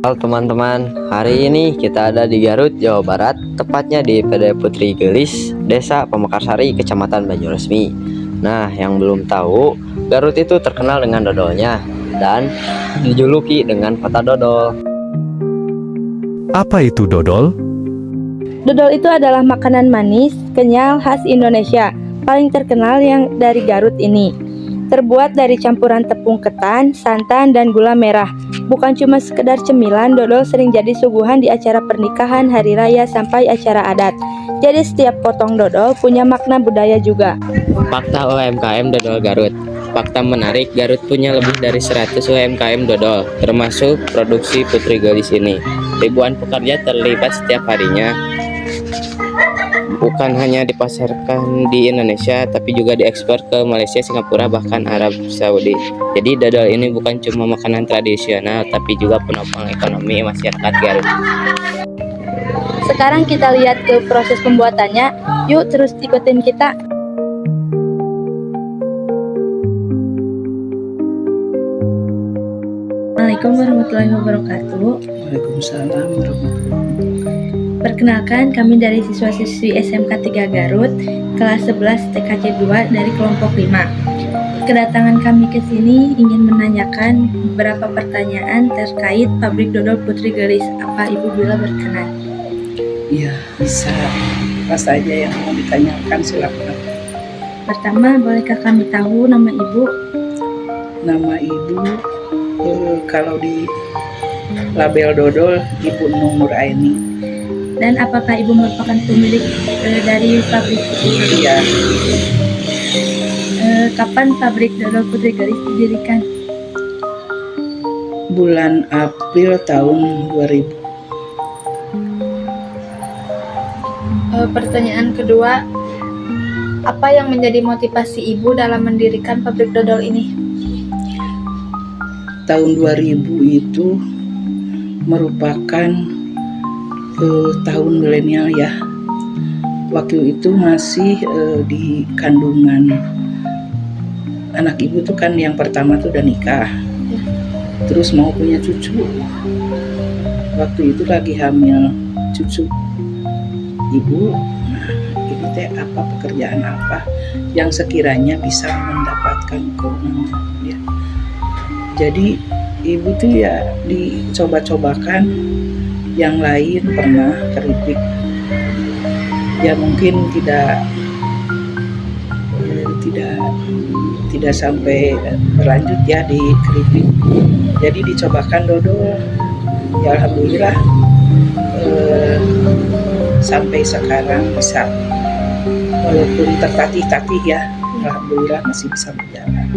Halo teman-teman, hari ini kita ada di Garut, Jawa Barat, tepatnya di PD Putri Gelis, Desa Pamekarsari, Kecamatan Banyuresmi. Nah, yang belum tahu, Garut itu terkenal dengan dodolnya dan dijuluki dengan kota dodol. Apa itu dodol? Dodol itu adalah makanan manis, kenyal khas Indonesia, paling terkenal yang dari Garut ini. Terbuat dari campuran tepung ketan, santan, dan gula merah. Bukan cuma sekedar cemilan, dodol sering jadi suguhan di acara pernikahan, hari raya, sampai acara adat. Jadi setiap potong dodol punya makna budaya juga. Fakta UMKM Dodol Garut. Fakta menarik, Garut punya lebih dari 100 UMKM dodol, termasuk produksi Putri Gelis ini. Ribuan pekerja terlibat setiap harinya. Bukan hanya dipasarkan di Indonesia, tapi juga diekspor ke Malaysia, Singapura, bahkan Arab Saudi. Jadi dodol ini bukan cuma makanan tradisional, tapi juga penopang ekonomi masyarakat Garut. Sekarang kita lihat ke proses pembuatannya. Yuk terus ikutin kita. Assalamualaikum warahmatullahi wabarakatuh. Waalaikumsalam warahmatullahi wabarakatuh. Perkenalkan, kami dari siswa-siswi SMK 3 Garut, kelas 11 TKJ 2 dari kelompok 5. Kedatangan kami ke sini ingin menanyakan beberapa pertanyaan terkait pabrik dodol Putri Gelis. Apa Ibu bila berkenan? Iya, bisa. Apa saja yang mau ditanyakan silakan. Pertama, bolehkah kami tahu nama Ibu? Nama ibu kalau di label dodol Ibu Nuraini. Dan apakah Ibu merupakan pemilik dari pabrik Putri Gelis? Iya, Kapan pabrik dodol Putri Gelis didirikan? bulan April tahun 2000. Pertanyaan kedua, apa yang menjadi motivasi Ibu dalam mendirikan pabrik dodol ini? Tahun 2000 itu merupakan tahun milenial ya. Waktu itu masih di kandungan. Anak ibu tuh kan yang pertama tuh udah nikah. Terus mau punya cucu. Waktu itu lagi hamil cucu ibu. Nah, ini teh apa pekerjaan apa yang sekiranya bisa mendapatkan keuntungan ya. Jadi ibu tuh ya dicoba-cobakan. Yang lain pernah keripik, ya mungkin tidak sampai berlanjut ya di keripik. Jadi dicobakan dodol, ya alhamdulillah sampai sekarang bisa, walaupun tertatih-tatih ya, alhamdulillah masih bisa berjalan.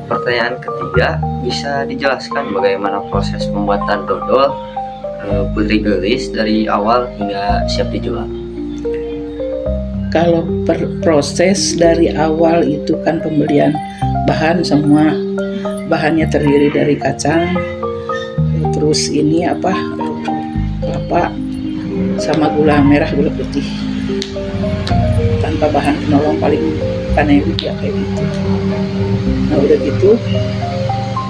Pertanyaan ketiga, bisa dijelaskan bagaimana proses pembuatan dodol Putri Gelis dari awal hingga siap dijual? Kalau proses dari awal itu kan pembelian bahan, semua bahannya terdiri dari kacang, terus ini kelapa sama gula merah, gula putih, tanpa bahan penolong paling kanebo ya kayak gitu. Nah udah gitu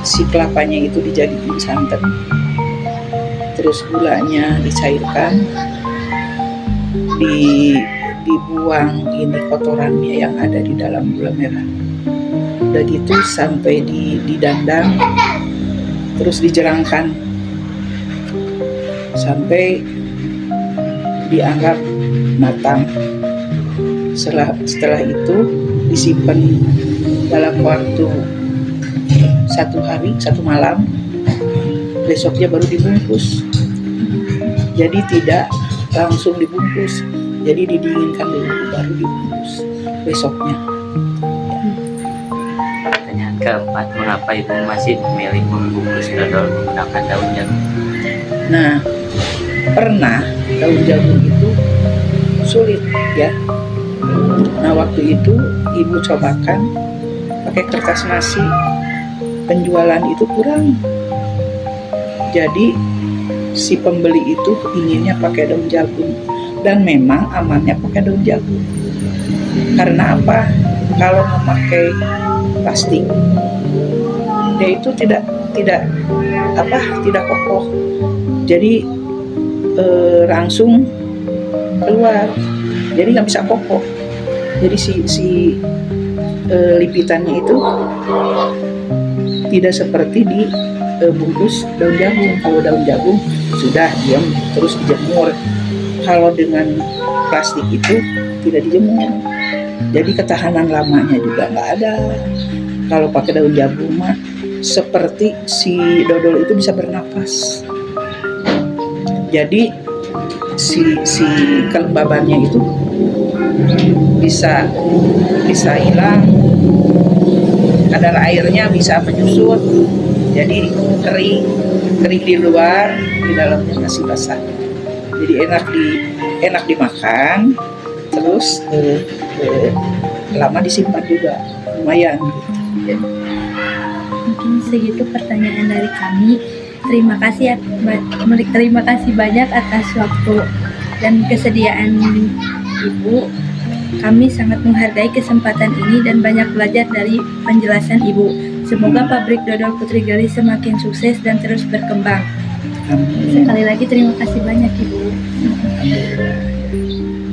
si kelapanya itu dijadikan santan, terus gulanya dicairkan, dibuang ini kotorannya yang ada di dalam gula merah. Udah gitu sampai didandang, terus dijerangkan sampai dianggap matang. Setelah itu disimpan dalam waktu 1 hari 1 malam, besoknya baru dibungkus. Jadi tidak langsung dibungkus, jadi didinginkan dulu baru dibungkus besoknya. Pertanyaan keempat, mengapa Ibu masih memilih membungkus dodol menggunakan daun jagung? Nah, pernah daun jagung itu sulit ya. Nah waktu itu ibu cobakan pakai kertas nasi, penjualan itu kurang. Jadi si pembeli itu inginnya pakai daun jagung, dan memang amannya pakai daun jagung. Karena apa? Kalau memakai plastik, dia itu tidak tidak tidak kokoh. Jadi langsung keluar. Jadi nggak bisa kokoh. Jadi si lipitannya itu tidak seperti di bungkus daun jagung. Kalau daun jagung sudah diam terus dijemur. Kalau dengan plastik itu tidak dijemur. Jadi ketahanan lamanya juga nggak ada. Kalau pakai daun jagung mah seperti si dodol itu bisa bernapas. Jadi si kelembabannya itu bisa hilang, kadar airnya bisa menyusut, jadi kering di luar, di dalamnya masih basah. Jadi enak dimakan, terus lama disimpan juga, lumayan. Mungkin segitu pertanyaan dari kami. Terima kasih banyak atas waktu dan kesediaan Ibu. Kami sangat menghargai kesempatan ini dan banyak belajar dari penjelasan Ibu. Semoga pabrik dodol Putri Gelis semakin sukses dan terus berkembang. Amin. Sekali lagi terima kasih banyak Ibu.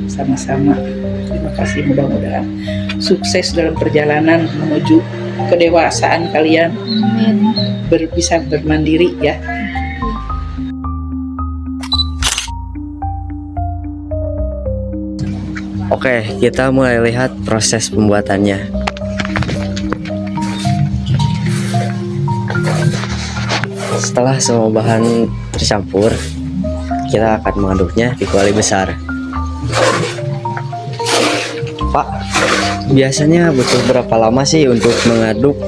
Sama-sama. Terima kasih, mudah-mudahan sukses dalam perjalanan menuju kedewasaan kalian. Amin. Bisa bermandiri ya. Oke, kita mulai lihat proses pembuatannya. Setelah semua bahan tercampur, kita akan mengaduknya di kuali besar. Pak, biasanya butuh berapa lama sih untuk mengaduk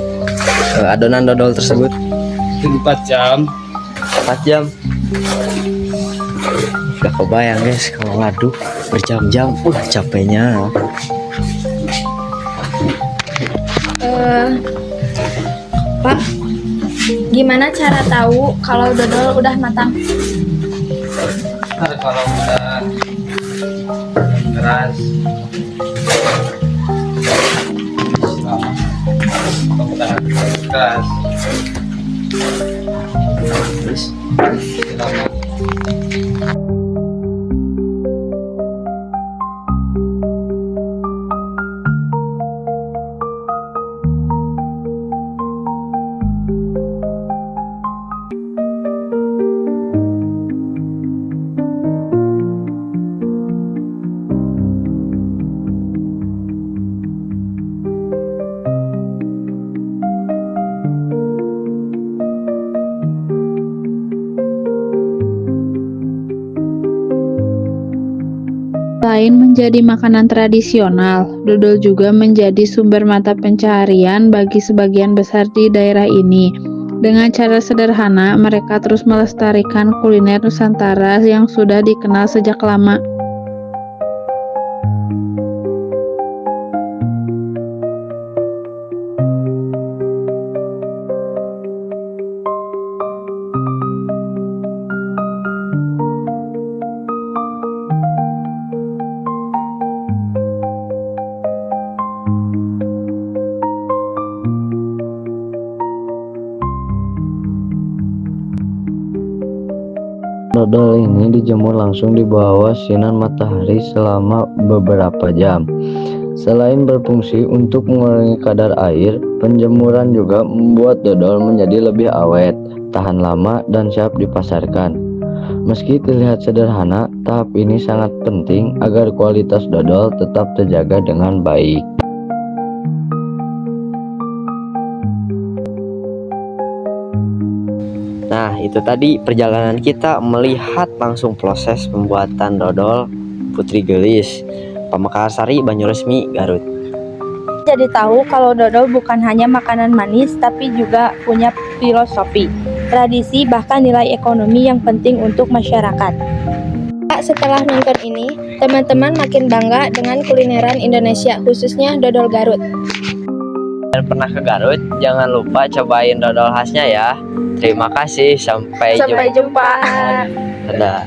adonan dodol tersebut? 4 jam. 4 jam. Gak kebayang guys kalau ngaduk berjam-jam, capeknya. Pak, gimana cara tahu kalau dodol udah matang? Kalau udah keras, kalau udah keras, Terus lama. Selain menjadi makanan tradisional, dodol juga menjadi sumber mata pencaharian bagi sebagian besar di daerah ini. Dengan cara sederhana, mereka terus melestarikan kuliner Nusantara yang sudah dikenal sejak lama. dodol ini dijemur langsung di bawah sinar matahari selama beberapa jam. Selain berfungsi untuk mengurangi kadar air, penjemuran juga membuat dodol menjadi lebih awet, tahan lama, dan siap dipasarkan. Meski terlihat sederhana, tahap ini sangat penting agar kualitas dodol tetap terjaga dengan baik. Nah, itu tadi perjalanan kita melihat langsung proses pembuatan dodol Putri Gelis, Pamekarsari, Banyuresmi, Garut. Jadi tahu kalau dodol bukan hanya makanan manis, tapi juga punya filosofi, tradisi, bahkan nilai ekonomi yang penting untuk masyarakat. Setelah nonton ini, teman-teman makin bangga dengan kulineran Indonesia, khususnya dodol Garut. Dan pernah ke Garut, jangan lupa cobain dodol khasnya ya. Terima kasih, sampai jumpa. Sampai jumpa. Dadah.